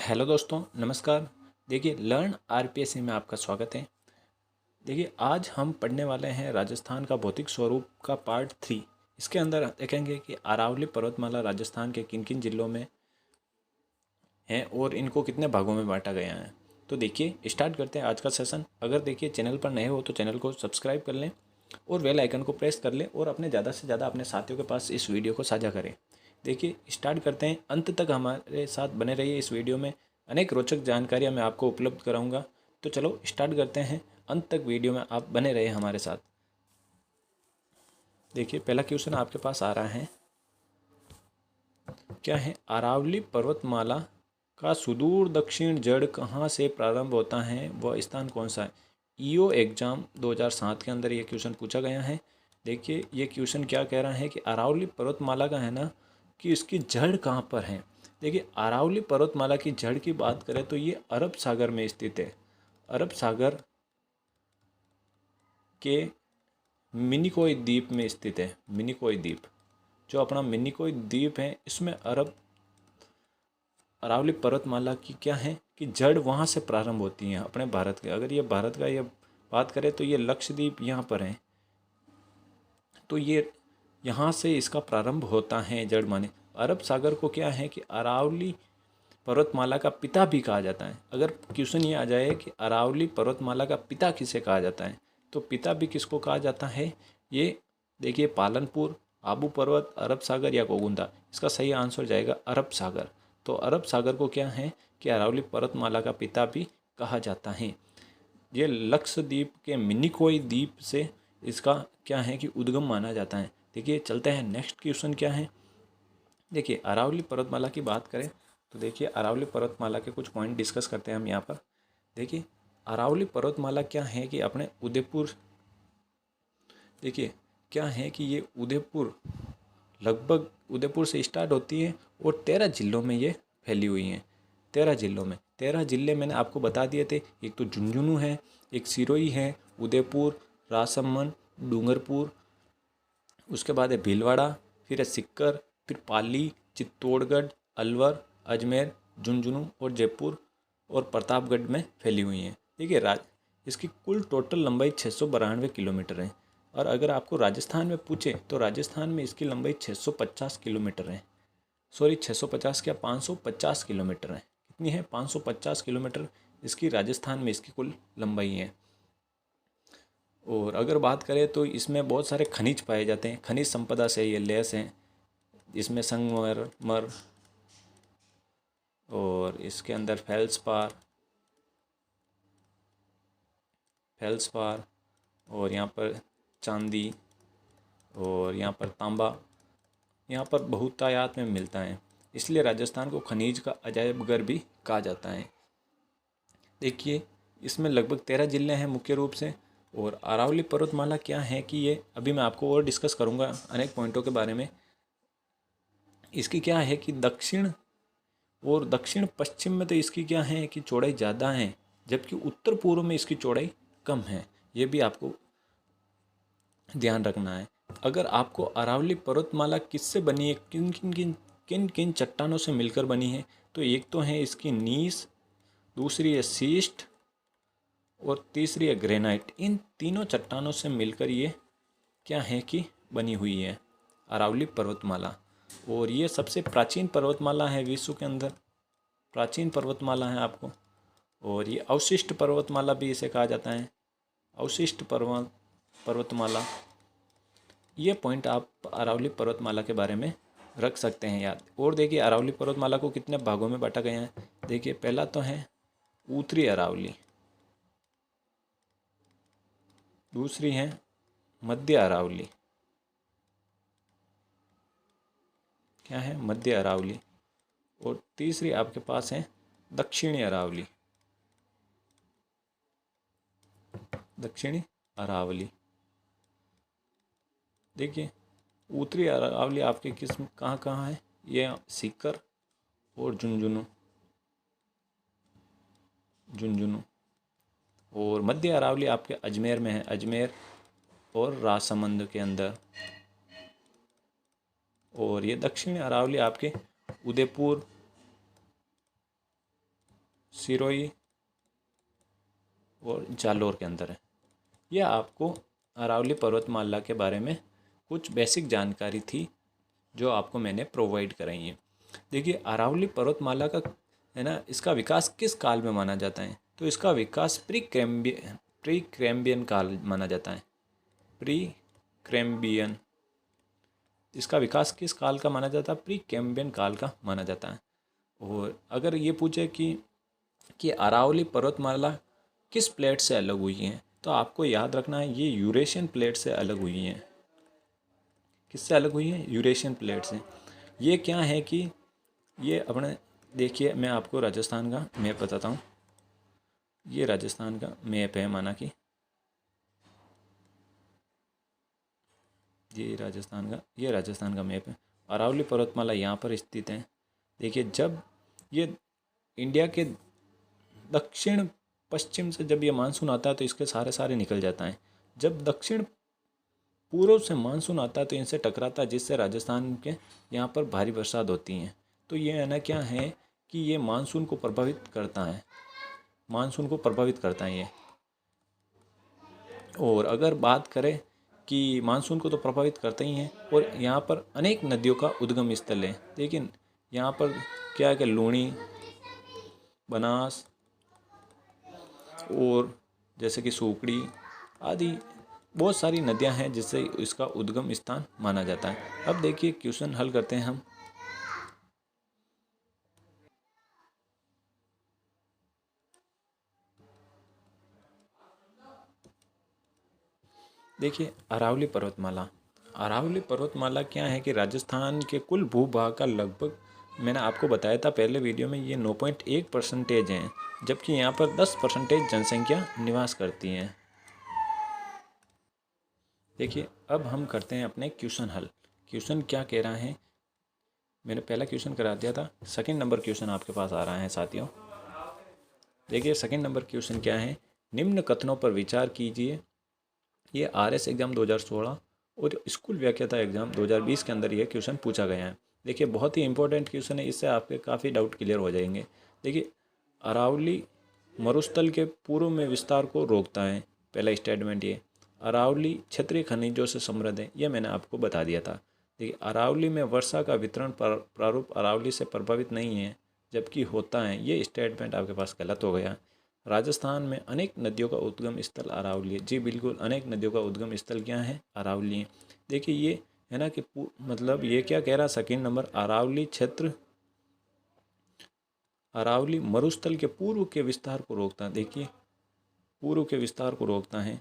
Hello दोस्तों, नमस्कार। देखिए, लर्न आरपीएससी में आपका स्वागत है। देखिए, आज हम पढ़ने वाले हैं राजस्थान का भौतिक स्वरूप का पार्ट 3। इसके अंदर देखेंगे कि अरावली पर्वतमाला राजस्थान के किन किन जिलों में है और इनको कितने भागों में बांटा गया है। तो देखिए, स्टार्ट करते हैं आज का सेशन। अगर देखिए चैनल पर नए हो तो चैनल को सब्सक्राइब कर लें और बेल आइकन को प्रेस कर लें और अपने ज़्यादा से ज़्यादा अपने साथियों के पास इस वीडियो को साझा करें। देखिए, स्टार्ट करते हैं। अंत तक हमारे साथ बने रहिए। इस वीडियो में अनेक रोचक जानकारियाँ मैं आपको उपलब्ध कराऊंगा। तो चलो स्टार्ट करते हैं। अंत तक वीडियो में आप बने रहे हमारे साथ। देखिए, पहला क्वेश्चन आपके पास आ रहा है। क्या है? अरावली पर्वतमाला का सुदूर दक्षिण जड़ कहाँ से प्रारंभ होता है, वह स्थान कौन सा है? ईओ एग्जाम 2007 के अंदर ये क्वेश्चन पूछा गया है। देखिए, ये क्वेश्चन क्या कह रहा है कि अरावली पर्वतमाला का है ना, कि इसकी जड़ कहाँ पर है। देखिए, अरावली पर्वतमाला की जड़ की बात करें तो ये अरब सागर में स्थित है। अरब सागर के मिनिकोय द्वीप में स्थित है। मिनिकोय द्वीप, जो अपना मिनिकोय द्वीप है, इसमें अरावली पर्वतमाला की क्या है कि जड़ वहाँ से प्रारंभ होती है अपने भारत के। अगर ये भारत का ये बात करें तो ये लक्षद्वीप यहाँ पर है। तो ये यहाँ से इसका प्रारंभ होता है जड़ माने। अरब सागर को क्या है कि अरावली पर्वतमाला का पिता भी कहा जाता है। अगर क्वेश्चन ये आ जाए कि अरावली पर्वतमाला का पिता किसे कहा जाता है, तो पिता भी किसको कहा जाता है? ये देखिए, पालनपुर, आबू पर्वत, अरब सागर या गोगुंदा। इसका सही आंसर जाएगा अरब सागर। तो अरब सागर को क्या है कि अरावली पर्वतमाला का पिता भी कहा जाता है। ये लक्षद्वीप के मिनिकोय द्वीप से इसका क्या है कि उद्गम माना जाता है। देखिए, चलते हैं नेक्स्ट क्वेश्चन क्या है। देखिए, अरावली पर्वतमाला की बात करें तो देखिए, अरावली पर्वतमाला के कुछ पॉइंट डिस्कस करते हैं हम यहाँ पर। देखिए, अरावली पर्वतमाला क्या है कि अपने उदयपुर, देखिए क्या है कि ये उदयपुर, लगभग उदयपुर से स्टार्ट होती है और 13 जिलों में ये फैली हुई हैं। 13 जिलों में, 13 जिले मैंने आपको बता दिए थे। एक तो झुंझुनू है, एक सिरोही है, उदयपुर, राजसमंद, डूंगरपुर, उसके बाद है भीलवाड़ा, फिर है सिक्कर, फिर पाली, चित्तौड़गढ़, अलवर, अजमेर, झुंझुनू और जयपुर और प्रतापगढ़ में फैली हुई हैं। देखिए, इसकी कुल टोटल लंबाई 692 किलोमीटर है। और अगर आपको राजस्थान में पूछे तो राजस्थान में इसकी लंबाई 650 किलोमीटर है। सॉरी, 650 क्या, 550 किलोमीटर है। कितनी है? 550 किलोमीटर इसकी राजस्थान में इसकी कुल लंबाई है। और अगर बात करें तो इसमें बहुत सारे खनिज पाए जाते हैं। खनिज संपदा से ये लैस हैं। इसमें संगमरमर और इसके अंदर फेल्सपार और यहाँ पर चांदी और यहाँ पर तांबा, यहाँ पर बहुतायत में मिलता है। इसलिए राजस्थान को खनिज का अजायब घर भी कहा जाता है। देखिए, इसमें लगभग 13 जिले हैं मुख्य रूप से। और अरावली पर्वतमाला क्या है कि ये अभी मैं आपको और डिस्कस करूँगा अनेक पॉइंटों के बारे में। इसकी क्या है कि दक्षिण और दक्षिण पश्चिम में तो इसकी क्या है कि चौड़ाई ज़्यादा है, जबकि उत्तर पूर्व में इसकी चौड़ाई कम है। ये भी आपको ध्यान रखना है। अगर आपको अरावली पर्वतमाला किससे बनी है, किन किन चट्टानों से मिलकर बनी है, तो एक तो है इसकी नीस, दूसरी है सीस्ट और तीसरी है ग्रेनाइट। इन तीनों चट्टानों से मिलकर ये क्या है कि बनी हुई है अरावली पर्वतमाला। और ये सबसे प्राचीन पर्वतमाला है विश्व के अंदर। प्राचीन पर्वतमाला है आपको। और ये अवशिष्ट पर्वतमाला भी इसे कहा जाता है। अवशिष्ट पर्वतमाला। ये पॉइंट आप अरावली पर्वतमाला के बारे में रख सकते हैं याद। और देखिए, अरावली पर्वतमाला को कितने भागों में बांटा गया है। देखिए, पहला तो है उत्तरी अरावली, दूसरी है मध्य अरावली, क्या है, मध्य अरावली, और तीसरी आपके पास है दक्षिणी अरावली। दक्षिणी अरावली। देखिए, उत्तरी अरावली आपके किस्म कहाँ कहाँ है, ये सीकर और झुंझुनू। और मध्य अरावली आपके अजमेर में है, अजमेर और राजसमंद के अंदर। और ये दक्षिणी अरावली आपके उदयपुर सिरोही और जालोर के अंदर है। यह आपको अरावली पर्वतमाला के बारे में कुछ बेसिक जानकारी थी जो आपको मैंने प्रोवाइड कराई है। देखिए अरावली पर्वतमाला का है ना, इसका विकास किस काल में माना जाता है? तो इसका विकास प्री कैम्ब्रियन काल माना जाता है। प्री कैम्ब्रियन, इसका विकास किस काल का माना जाता है? प्री कैम्ब्रियन काल का माना जाता है। और अगर ये पूछे कि अरावली पर्वतमाला किस प्लेट से अलग हुई है, तो आपको याद रखना है ये यूरेशियन प्लेट से अलग हुई हैं। किससे अलग हुई है? यूरेशियन प्लेट से। ये क्या है कि ये अपने, देखिए मैं आपको राजस्थान का मैप बताता हूँ। ये राजस्थान का मैप है, माना कि ये राजस्थान का मैप है। अरावली पर्वतमाला यहाँ पर स्थित है। देखिए जब ये इंडिया के दक्षिण पश्चिम से जब ये मानसून आता है तो इसके सारे निकल जाता है। जब दक्षिण पूर्व से मानसून आता है तो इनसे टकराता है, जिससे राजस्थान के यहाँ पर भारी बरसात होती हैं। तो ये है ना, क्या है कि ये मानसून को प्रभावित करता है, ये। और अगर बात करें कि मानसून को तो प्रभावित करता ही है, और यहाँ पर अनेक नदियों का उद्गम स्थल है। लेकिन यहाँ पर क्या है कि लूणी, बनास और जैसे कि सूकड़ी आदि बहुत सारी नदियाँ हैं जिससे इसका उद्गम स्थान माना जाता है। अब देखिए क्वेश्चन हल करते हैं हम। देखिए अरावली पर्वतमाला क्या है कि राजस्थान के कुल भूभाग का लगभग, मैंने आपको बताया था पहले वीडियो में, ये 9.1% हैं, जबकि यहाँ पर 10% जनसंख्या निवास करती है। देखिए अब हम करते हैं अपने क्वेश्चन हल। क्वेश्चन क्या कह रहा है, मैंने पहला क्वेश्चन करा दिया था, सेकंड नंबर क्वेश्चन आपके पास आ रहा है साथियों। देखिए सेकंड नंबर क्वेश्चन क्या है, निम्न कथनों पर विचार कीजिए। ये RS एग्ज़ाम 2016 और स्कूल व्याख्याता एग्ज़ाम 2020 के अंदर ये क्वेश्चन पूछा गया है। देखिए बहुत ही इंपॉर्टेंट क्वेश्चन है, इससे आपके काफ़ी डाउट क्लियर हो जाएंगे। देखिए अरावली मरुस्थल के पूर्व में विस्तार को रोकता है, पहला स्टेटमेंट ये। अरावली क्षेत्रीय खनिजों से समृद्ध है, यह मैंने आपको बता दिया था। देखिए अरावली में वर्षा का वितरण प्रारूप अरावली से प्रभावित नहीं है, जबकि होता है, ये स्टेटमेंट आपके पास गलत हो गया। राजस्थान में अनेक नदियों का उद्गम स्थल अरावली है। जी बिल्कुल, अनेक नदियों का उद्गम स्थल क्या है? अरावली है। देखिए ये है ना कि मतलब ये क्या कह रहा है, सेकंड नंबर, अरावली मरुस्थल के पूर्व के विस्तार को रोकता है। देखिए पूर्व के विस्तार को रोकता है।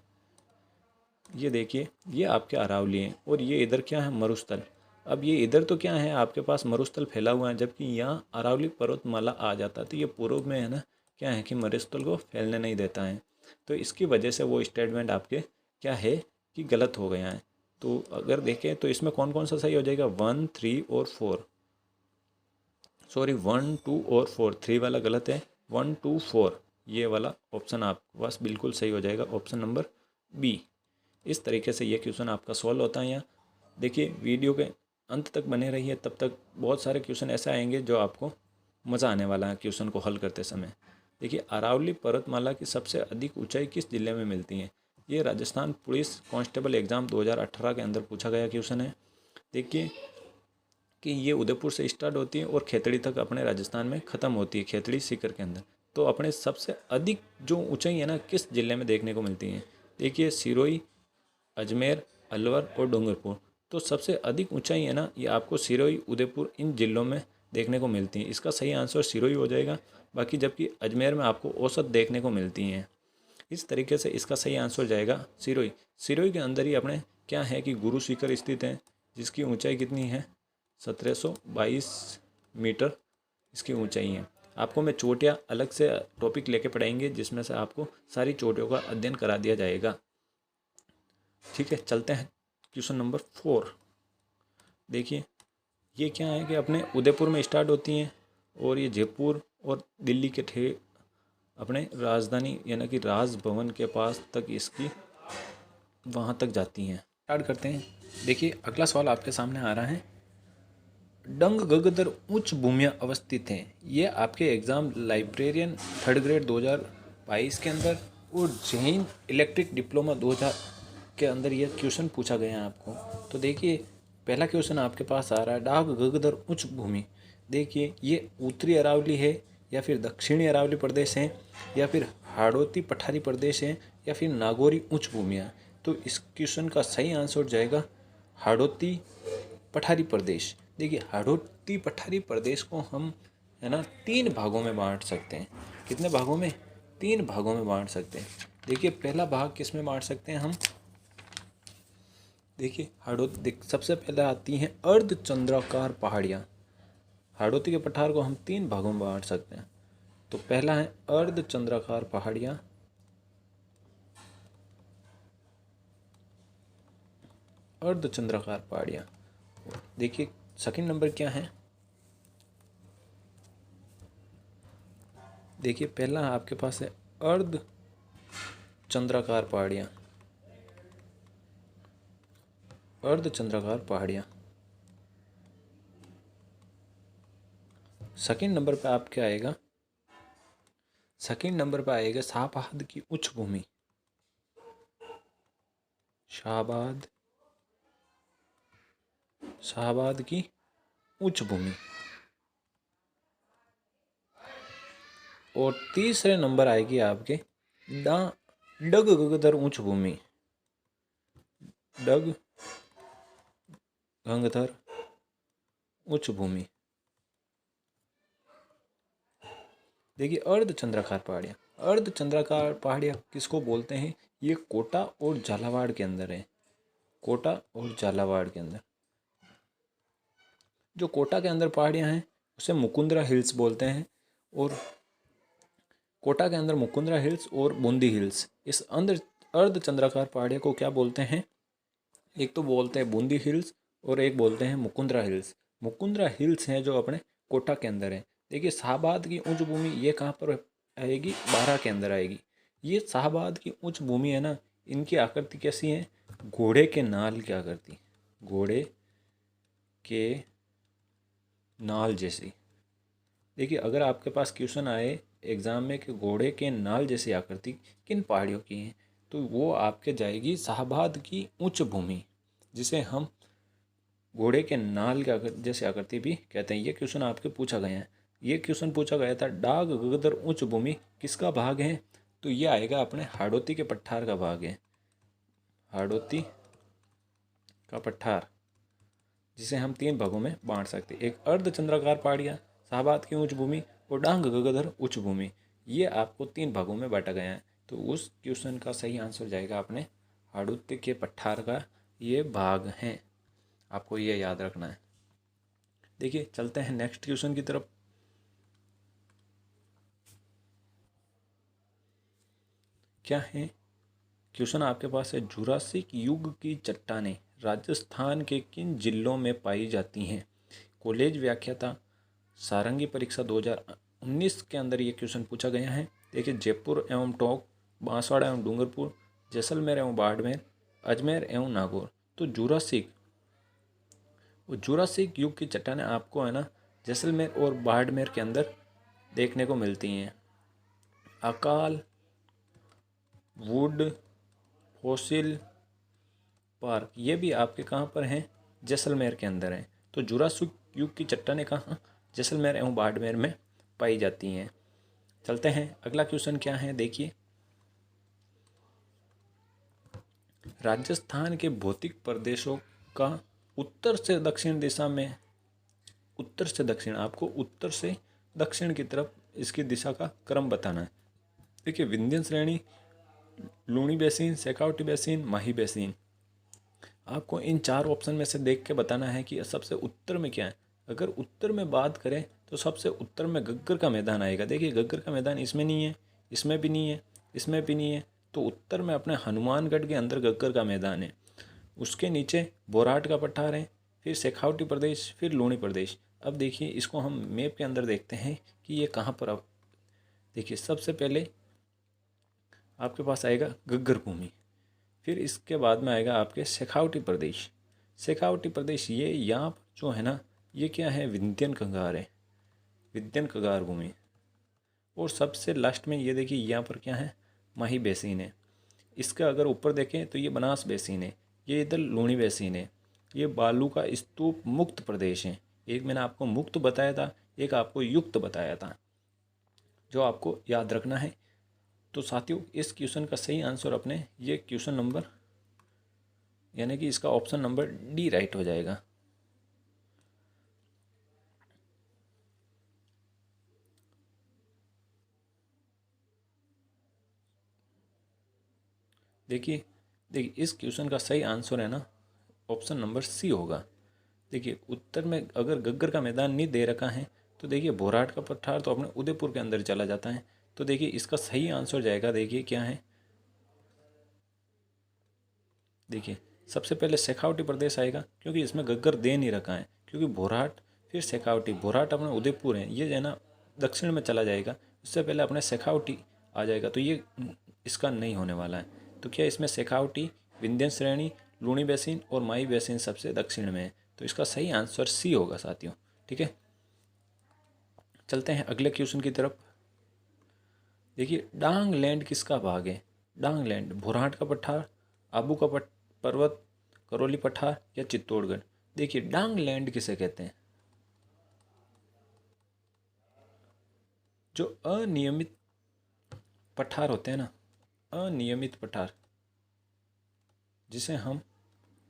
ये देखिए ये आपके अरावली है, और ये इधर क्या है? मरुस्थल। अब ये इधर तो क्या है, आपके पास मरुस्थल फैला हुआ है, जबकि यहाँ अरावली पर्वतमाला आ जाता है, तो ये पूर्व में है ना, क्या है कि मरुस्थल को फैलने नहीं देता है। तो इसकी वजह से वो स्टेटमेंट आपके क्या है कि गलत हो गया है। तो अगर देखें तो इसमें कौन कौन सा सही हो जाएगा? 1, 3 और 4, सॉरी 1, 2 और 4, 3 वाला गलत है, 1, 2, 4 ये वाला ऑप्शन आपके पास बिल्कुल सही हो जाएगा, ऑप्शन नंबर बी। इस तरीके से ये क्वेश्चन आपका सॉल्व होता है। यहाँ देखिए वीडियो के अंत तक बने रहिए, तब तक बहुत सारे क्वेश्चन ऐसे आएंगे जो आपको मज़ा आने वाला है क्वेश्चन को हल करते समय। देखिए अरावली पर्वतमाला की सबसे अधिक ऊंचाई किस जिले में मिलती है? ये राजस्थान पुलिस कांस्टेबल एग्ज़ाम 2018 के अंदर पूछा गया क्वेश्चन है। देखिए कि ये उदयपुर से स्टार्ट होती है और खेतड़ी तक अपने राजस्थान में ख़त्म होती है, खेतड़ी सीकर के अंदर। तो अपने सबसे अधिक जो ऊंचाई है ना, किस जिले में देखने को मिलती है? देखिए सिरोही, अजमेर, अलवर और डूंगरपुर। तो सबसे अधिक ऊंचाई है ना, ये आपको सिरोही, उदयपुर, इन जिलों में देखने को मिलती है। इसका सही आंसर सिरोही हो जाएगा। बाकी जबकि अजमेर में आपको औसत देखने को मिलती हैं। इस तरीके से इसका सही आंसर जाएगा सिरोही। सिरोही के अंदर ही अपने क्या है कि गुरु शिखर स्थित है, जिसकी ऊंचाई कितनी है? 1722 मीटर इसकी ऊंचाई है। आपको मैं चोटियाँ अलग से टॉपिक लेके पढ़ाएंगे, जिसमें से आपको सारी चोटियों का अध्ययन करा दिया जाएगा। ठीक है, चलते हैं क्वेश्चन नंबर 4। देखिए ये क्या है कि अपने उदयपुर में स्टार्ट होती हैं, और ये जयपुर और दिल्ली के अपने राजधानी यानी कि राजभवन के पास तक इसकी वहाँ तक जाती हैं। स्टार्ट करते हैं। देखिए अगला सवाल आपके सामने आ रहा है, डंग गगदर उच्च भूमियाँ अवस्थित हैं। ये आपके एग्ज़ाम लाइब्रेरियन 3rd ग्रेड 2022 के अंदर और जैन इलेक्ट्रिक डिप्लोमा 2000 के अंदर ये क्वेश्चन पूछा गया है आपको। तो देखिए पहला क्वेश्चन आपके पास आ रहा है, डाग गगदर उच्च भूमि। देखिए ये उत्तरी अरावली है या फिर दक्षिणी अरावली प्रदेश है या फिर हाड़ौती पठारी प्रदेश है या फिर नागौरी उच्च भूमियाँ। तो इस क्वेश्चन का सही आंसर हो जाएगा हाड़ौती पठारी प्रदेश। देखिए हाड़ौती पठारी प्रदेश को हम है ना 3 भागों में बांट सकते हैं। कितने भागों में? 3 भागों में बांट सकते हैं। देखिए पहला भाग किस में बांट सकते हैं हम? देखिए सबसे पहले आती हैं अर्धचंद्राकार पहाड़ियाँ। हाड़ौती के पठार को हम 3 भागों में बांट सकते हैं। तो पहला है अर्धचंद्राकार पहाड़ियाँ, अर्धचंद्राकार पहाड़ियाँ। देखिए सेकंड नंबर क्या है? देखिए पहला आपके पास है अर्धचंद्राकार पहाड़ियाँ, अर्धचंद्राकार पहाड़ियाँ। सेकंड नंबर पे आप क्या आएगा? सेकंड नंबर पे आएगा शाहबाद की उच्च भूमि, शाहबाद की उच्च भूमि। और तीसरे नंबर आएगी आपके डग गगदर उच्च भूमि, डग गंगधर उच्च भूमि। देखिए अर्धचंद्राकार पहाड़ियाँ, अर्धचंद्राकार पहाड़ियाँ किसको बोलते हैं? ये कोटा और झालावाड़ के अंदर है, कोटा और झालावाड़ के अंदर। जो कोटा के अंदर पहाड़ियाँ हैं उसे मुकुंदरा हिल्स बोलते हैं, और कोटा के अंदर मुकुंदरा हिल्स और बूंदी हिल्स। इस अर्धचंद्राकार पहाड़ियों को क्या बोलते हैं? एक तो बोलते हैं बूंदी हिल्स और एक बोलते हैं मुकुंदरा हिल्स। मुकुंदरा हिल्स हैं जो अपने कोटा के अंदर है। देखिए शाहबाद की उच्च भूमि ये कहाँ पर आएगी? बारह के अंदर आएगी। ये शाहबाद की उच्च भूमि है ना, इनकी आकृति कैसी है? घोड़े के नाल की आकृति, घोड़े के नाल जैसी। देखिए अगर आपके पास क्वेश्चन आए एग्जाम में कि घोड़े के नाल जैसी आकृति किन पहाड़ियों की है, तो वो आपके जाएगी शाहबाद की उच्च भूमि, जिसे हम घोड़े के नाल के जैसे आकृति भी कहते हैं। ये क्वेश्चन आपके पूछा गया है। ये क्वेश्चन पूछा गया था डाग गगदर उच्च भूमि किसका भाग है? तो ये आएगा अपने हाड़ौती के पठार का भाग है, हाड़ौती का पठार, जिसे हम 3 भागों में बांट सकते हैं। एक अर्धचंद्राकार पहाड़ियाँ, शाहबाद की उच्च भूमि और डांग गगधर उच्च भूमि। ये आपको 3 भागों में बांटा गया है। तो उस क्वेश्चन का सही आंसर जाएगा अपने हाड़ौती के पठार का ये भाग है। आपको ये याद रखना है। देखिए चलते हैं नेक्स्ट क्वेश्चन की तरफ। क्या है क्वेश्चन आपके पास है? जुरासिक युग की चट्टानें राजस्थान के किन जिलों में पाई जाती हैं? कॉलेज व्याख्याता सारंगी परीक्षा 2019 के अंदर ये क्वेश्चन पूछा गया है। देखिए जयपुर एवं टोंक, बांसवाड़ा एवं डूंगरपुर, जैसलमेर एवं बाड़मेर, अजमेर एवं नागौर। तो जुरासिक युग की चट्टानें आपको है ना जैसलमेर और बाड़मेर के अंदर देखने को मिलती हैं। अकाल वुड फॉसिल पार्क ये भी आपके कहाँ पर हैं? जैसलमेर के अंदर हैं। तो जुरासिक युग की चट्टानें कहाँ? जैसलमेर एवं बाड़मेर में पाई जाती हैं। चलते हैं अगला क्वेश्चन क्या है? देखिए राजस्थान के भौतिक प्रदेशों का उत्तर से दक्षिण दिशा में, उत्तर से दक्षिण, आपको उत्तर से दक्षिण की तरफ इसकी दिशा का क्रम बताना है। देखिए विंध्यन श्रेणी, लूणी बेसिन, शेखावटी बेसिन, माही बेसिन। आपको इन 4 ऑप्शन में से देख के बताना है कि सबसे उत्तर में क्या है। अगर उत्तर में बात करें तो सबसे उत्तर में गग्गर का मैदान आएगा। देखिए गग्गर का मैदान इसमें नहीं है, इसमें भी नहीं है, इसमें भी नहीं है। तो उत्तर में अपने हनुमानगढ़ के अंदर गग्गर का मैदान है। उसके नीचे बोराट का पठार है, फिर शेखावटी प्रदेश, फिर लूणी प्रदेश। अब देखिए इसको हम मैप के अंदर देखते हैं कि ये कहाँ पर। अब देखिए सबसे पहले आपके पास आएगा गग्गर भूमि, फिर इसके बाद में आएगा आपके शेखावटी प्रदेश। शेखावटी प्रदेश ये यहाँ पर जो है ना, ये क्या है, विंध्यन कगार है, विंध्यन कगार भूमि। और सबसे लास्ट में ये देखिए यहाँ पर क्या है, माही बेसिन है। इसका अगर ऊपर देखें तो ये बनास बेसिन है, ये इधर लूणी बेसिन है। ये बालू का स्तूप मुक्त प्रदेश है। एक मैंने आपको मुक्त बताया था, एक आपको युक्त बताया था, जो आपको याद रखना है। तो साथियों इस क्वेश्चन का सही आंसर अपने ये क्वेश्चन नंबर यानी कि इसका ऑप्शन नंबर डी राइट हो जाएगा। देखिए इस क्वेश्चन का सही आंसर है ना ऑप्शन नंबर सी होगा। देखिए उत्तर में अगर गग्गर का मैदान नहीं दे रखा है तो देखिए भोराट का पठार तो अपने उदयपुर के अंदर चला जाता है। तो देखिए इसका सही आंसर जाएगा, देखिए क्या है, देखिए सबसे पहले शेखावटी प्रदेश आएगा क्योंकि इसमें गग्गर दे नहीं रखा है, क्योंकि भोराट फिर शेखावटी, भोराट अपने उदयपुर है, ये जो है ना दक्षिण में चला जाएगा, उससे पहले अपने शेखावटी आ जाएगा, तो ये इसका नहीं होने वाला है। तो क्या इसमें शेखावटी, विंध्यन श्रेणी, लूणी बेसिन और माई बेसिन सबसे दक्षिण में है, तो इसका सही आंसर सी होगा साथियों। ठीक है, चलते हैं अगले क्वेश्चन की तरफ। देखिए डांग लैंड किसका भाग है, डांग लैंड भोराट का पठार, आबू का पर्वत, करौली पठार या चित्तौड़गढ़। देखिए डांग लैंड किसे कहते हैं, जो अनियमित पठार होते हैं ना, अनियमित पठार जिसे हम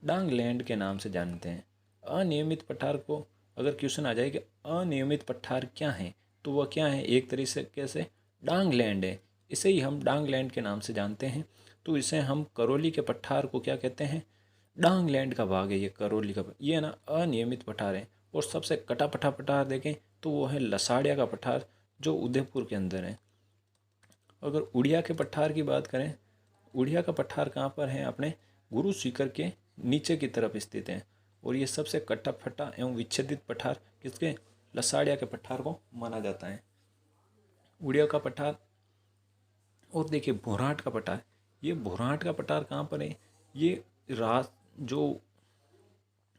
डांग लैंड के नाम से जानते हैं। अनियमित पठार को अगर क्वेश्चन आ जाए कि अनियमित पठार क्या है, तो वह क्या है, एक तरीके से डांग लैंड है, इसे ही हम डांग लैंड के नाम से जानते हैं। तो इसे हम करौली के पठार को क्या कहते हैं, डांग लैंड का भाग है ये करौली का, ये ना अनियमित पठार है। और सबसे कटा पठा पठार देखें तो वो है लसाड़िया का पठार, जो उदयपुर के अंदर है। अगर उड़िया के पठार की बात करें, उड़िया का पठार कहाँ पर है, अपने गुरु सीकर के नीचे की तरफ स्थित है। और ये सबसे कट्टा फटा एवं विच्छेदित पठार किसके, लसाड़िया के पठार को माना जाता है, उड़िया का पठार। और देखिए भोराट का पठार, ये भोराट का पठार कहाँ पर है, ये जो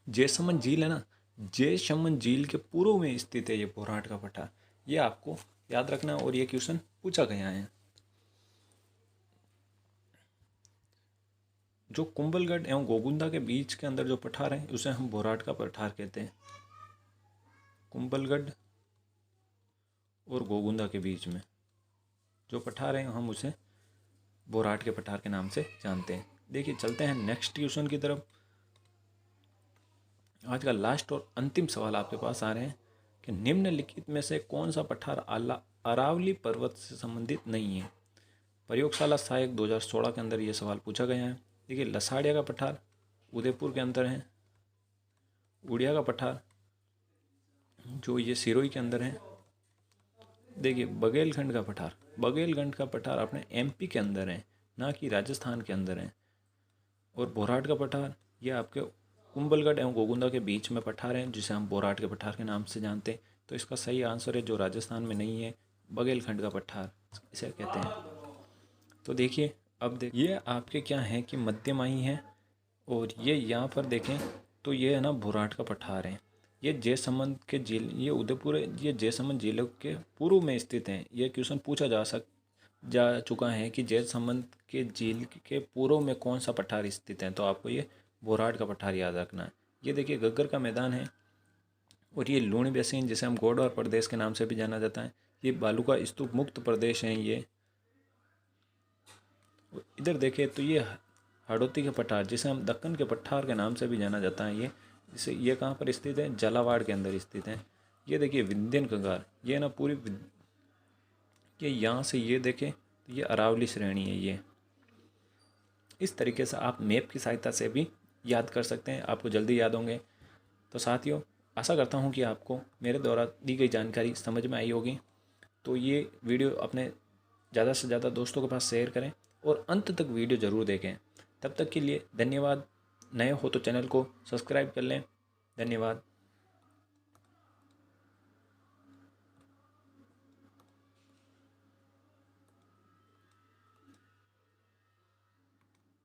जयसमंद झील है ना, जयसमंद झील के पूर्व में स्थित है ये भोराट का पठार। ये आपको याद रखना और ये क्वेश्चन पूछा गया है। जो कुंभलगढ़ एवं गोगुंदा के बीच के अंदर जो पठार है उसे हम भोराट का पठार कहते हैं। कुंभलगढ़ और गोगुंदा के बीच में जो पठार है हम उसे भोराट के पठार के नाम से जानते हैं। देखिए चलते हैं नेक्स्ट क्वेश्चन की तरफ। आज का लास्ट और अंतिम सवाल आपके पास आ रहे हैं कि निम्नलिखित में से कौन सा पठार अरावली पर्वत से संबंधित नहीं है। प्रयोगशाला सहायक 2016 के अंदर ये सवाल पूछा गया है। देखिए लसाड़िया का पठार उदयपुर के अंदर है, उड़िया का पठार जो ये सिरोही के अंदर है। देखिए बघेलखंड का पठार, बघेलखंड का पठार अपने एमपी के अंदर है, ना कि राजस्थान के अंदर है। और भोराट का पठार ये आपके कुंभलगढ़ एवं गोगुंदा के बीच में पठार है, जिसे हम भोराट के पठार के नाम से जानते हैं। तो इसका सही आंसर है, जो राजस्थान में नहीं है, बघेलखंड का पठार इसे कहते हैं। तो देखिए अब ये आपके क्या है कि मध्यमाही है, और ये यहाँ पर देखें तो ये है ना भोराट का पठार है। ये जयसमंद के झील, ये उदयपुर, ये जयसमंद झीलों के पूर्व में स्थित है। ये क्वेश्चन पूछा जा चुका है कि जयसमंद के झील के पूर्व में कौन सा पठार स्थित है, तो आपको ये भोराट का पठार याद रखना है। ये देखिए गग्गर का मैदान है, और ये लूणी बेसिन जिसे हम गोडवार प्रदेश के नाम से भी जाना जाता है, ये बालू का स्तूप मुक्त प्रदेश है। ये इधर देखें तो ये हाड़ौती के पठार जिसे हम दक्कन के पठार के नाम से भी जाना जाता है, ये कहाँ पर स्थित है, झालावाड़ के अंदर स्थित है। ये देखिए विंध्यन कगार, ये ना पूरी ये यहाँ से ये देखें तो ये अरावली श्रेणी है। ये इस तरीके से आप मैप की सहायता से भी याद कर सकते हैं, आपको जल्दी याद होंगे। तो साथियों आशा करता हूँ कि आपको मेरे द्वारा दी गई जानकारी समझ में आई होगी। तो ये वीडियो अपने ज़्यादा से ज़्यादा दोस्तों के पास शेयर करें और अंत तक वीडियो ज़रूर देखें। तब तक के लिए धन्यवाद। नए हो तो चैनल को सब्सक्राइब कर लें। धन्यवाद।